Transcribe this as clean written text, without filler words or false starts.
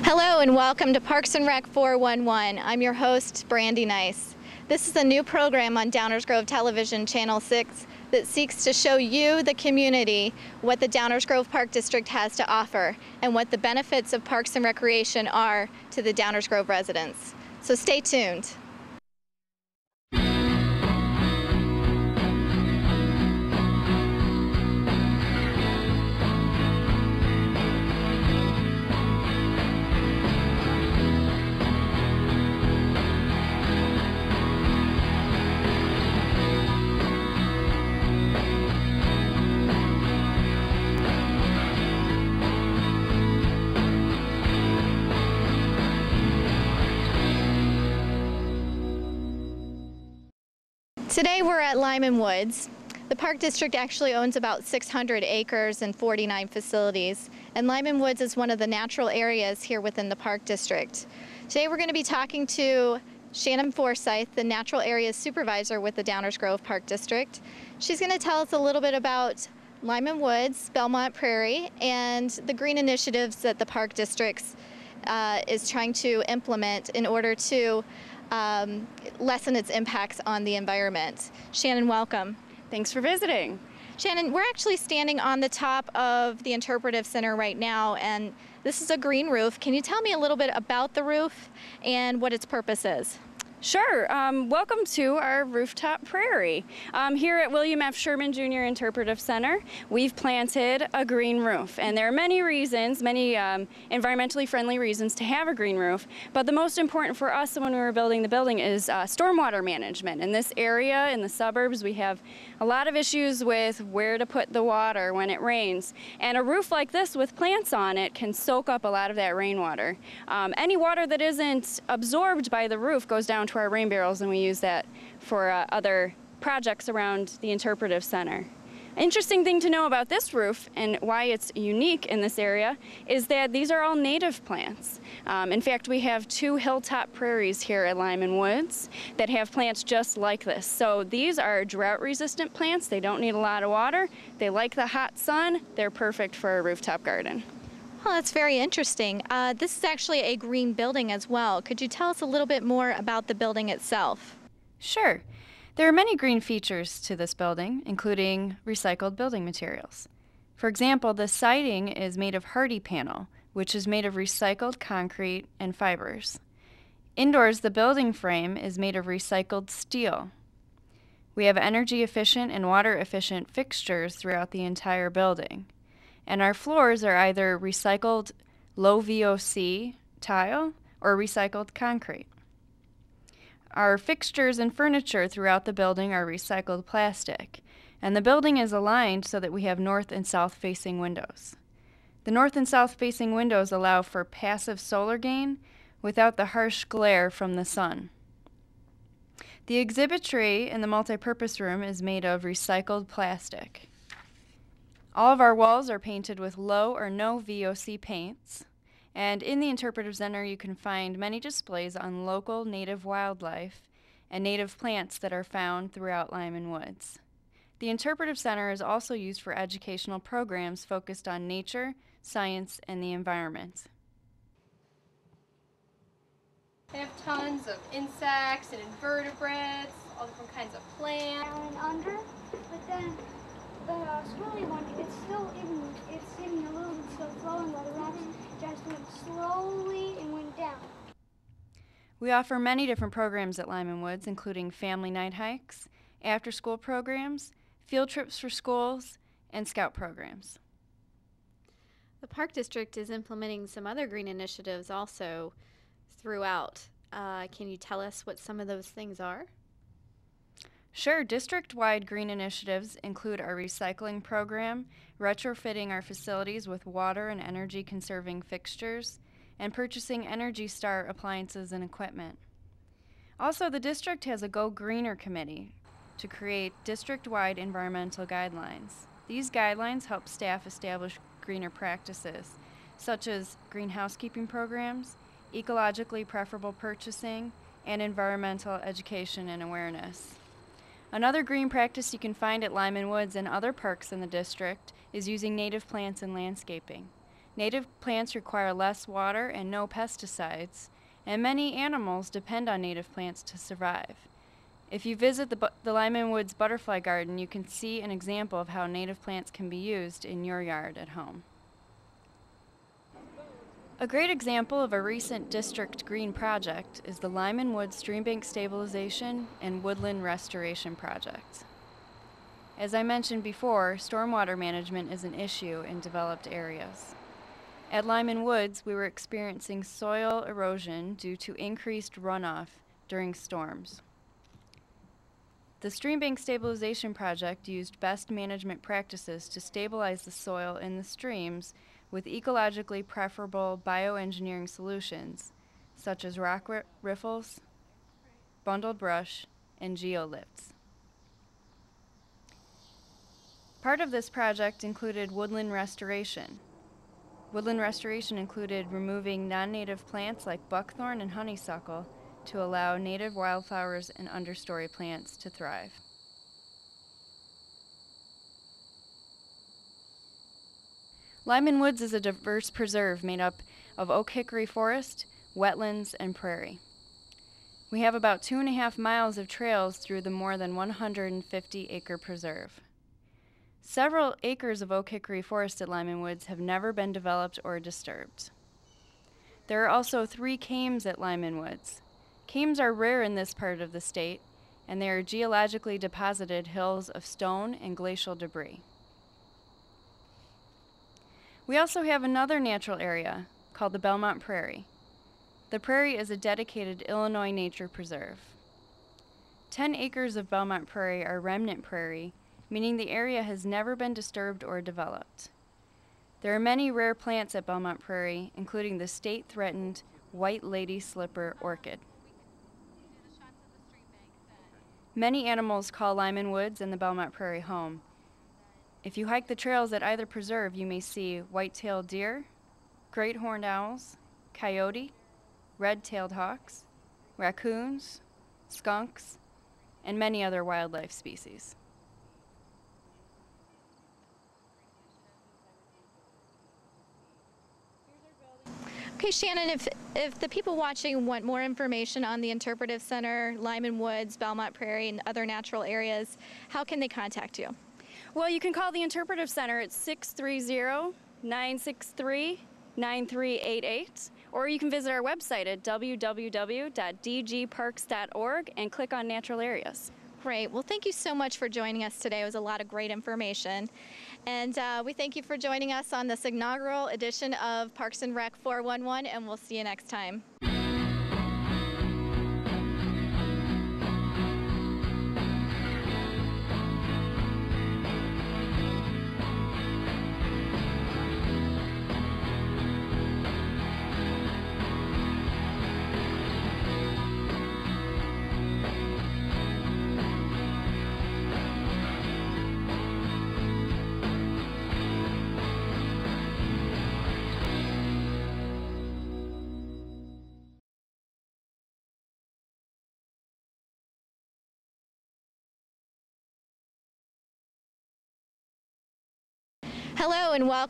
Hello and welcome to Parks and Rec 411. I'm your host, Brandy Nice. This is a new program on Downers Grove Television Channel 6 that seeks to show you, the community, what the Downers Grove Park District has to offer and what the benefits of parks and recreation are to the Downers Grove residents. So stay tuned. Today we're at Lyman Woods. The Park District actually owns about 600 acres and 49 facilities, and Lyman Woods is one of the natural areas here within the Park District. Today we're going to be talking to Shannon Forsyth, the Natural Areas Supervisor with the Downers Grove Park District. She's going to tell us a little bit about Lyman Woods, Belmont Prairie, and the green initiatives that the Park District is trying to implement in order to lessen its impacts on the environment. Shannon, welcome. Thanks for visiting. Shannon, we're actually standing on the top of the Interpretive Center right now, and this is a green roof. Can you tell me a little bit about the roof and what its purpose is? Sure. Welcome to our rooftop prairie. Here at William F. Sherman Jr. Interpretive Center, we've planted a green roof. And there are many reasons, many environmentally friendly reasons to have a green roof. But the most important for us when we were building the building is stormwater management. In this area, in the suburbs, we have a lot of issues with where to put the water when it rains. And a roof like this with plants on it can soak up a lot of that rainwater. Any water that isn't absorbed by the roof goes down to our rain barrels, and we use that for other projects around the Interpretive Center. Interesting thing to know about this roof and why it's unique in this area is that these are all native plants. In fact, we have 2 hilltop prairies here at Lyman Woods that have plants just like this. So these are drought-resistant plants. They don't need a lot of water. They like the hot sun. They're perfect for a rooftop garden. Well, that's very interesting. This is actually a green building as well. Could you tell us a little bit more about the building itself? Sure. There are many green features to this building, including recycled building materials. For example, the siding is made of hardy panel, which is made of recycled concrete and fibers. Indoors, the building frame is made of recycled steel. We have energy-efficient and water-efficient fixtures throughout the entire building. And our floors are either recycled low VOC tile or recycled concrete. Our fixtures and furniture throughout the building are recycled plastic, and the building is aligned so that we have north and south facing windows. The north and south facing windows allow for passive solar gain without the harsh glare from the sun. The exhibit tree in the multipurpose room is made of recycled plastic. All of our walls are painted with low or no VOC paints, and in the Interpretive Center you can find many displays on local native wildlife and native plants that are found throughout Lyman Woods. The Interpretive Center is also used for educational programs focused on nature, science, and the environment. They have tons of insects and invertebrates, all different kinds of plants. Down and under, but then the swirly one, it's sitting a little bit still flowing while the rocks just went slowly and went down. We offer many different programs at Lyman Woods, including family night hikes, after-school programs, field trips for schools, and scout programs. The Park District is implementing some other green initiatives also throughout. Can you tell us what some of those things are? Sure. District-wide green initiatives include our recycling program, retrofitting our facilities with water and energy-conserving fixtures, and purchasing Energy Star appliances and equipment. Also, the district has a Go Greener committee to create district-wide environmental guidelines. These guidelines help staff establish greener practices, such as green housekeeping programs, ecologically preferable purchasing, and environmental education and awareness. Another green practice you can find at Lyman Woods and other parks in the district is using native plants in landscaping. Native plants require less water and no pesticides, and many animals depend on native plants to survive. If you visit the Lyman Woods Butterfly Garden, you can see an example of how native plants can be used in your yard at home. A great example of a recent district green project is the Lyman Woods Streambank Stabilization and Woodland Restoration Project. As I mentioned before, stormwater management is an issue in developed areas. At Lyman Woods, we were experiencing soil erosion due to increased runoff during storms. The Streambank Stabilization Project used best management practices to stabilize the soil in the streams with ecologically preferable bioengineering solutions, such as rock riffles, bundled brush, and geolifts. Part of this project included woodland restoration. Woodland restoration included removing non-native plants like buckthorn and honeysuckle to allow native wildflowers and understory plants to thrive. Lyman Woods is a diverse preserve made up of oak hickory forest, wetlands, and prairie. We have about 2.5 miles of trails through the more than 150-acre preserve. Several acres of oak hickory forest at Lyman Woods have never been developed or disturbed. There are also 3 cames at Lyman Woods. Cames are rare in this part of the state, and they are geologically deposited hills of stone and glacial debris. We also have another natural area called the Belmont Prairie. The prairie is a dedicated Illinois nature preserve. 10 acres of Belmont Prairie are remnant prairie, meaning the area has never been disturbed or developed. There are many rare plants at Belmont Prairie, including the state-threatened white lady slipper orchid. Many animals call Lyman Woods and the Belmont Prairie home. If you hike the trails at either preserve, you may see white-tailed deer, great horned owls, coyote, red-tailed hawks, raccoons, skunks, and many other wildlife species. Okay, Shannon, if the people watching want more information on the Interpretive Center, Lyman Woods, Belmont Prairie, and other natural areas, how can they contact you? Well, you can call the Interpretive Center at 630-963-9388, or you can visit our website at www.dgparks.org and click on Natural Areas. Great. Well, thank you so much for joining us today. It was a lot of great information. And we thank you for joining us on this inaugural edition of Parks and Rec 411, and we'll see you next time. Hello and welcome.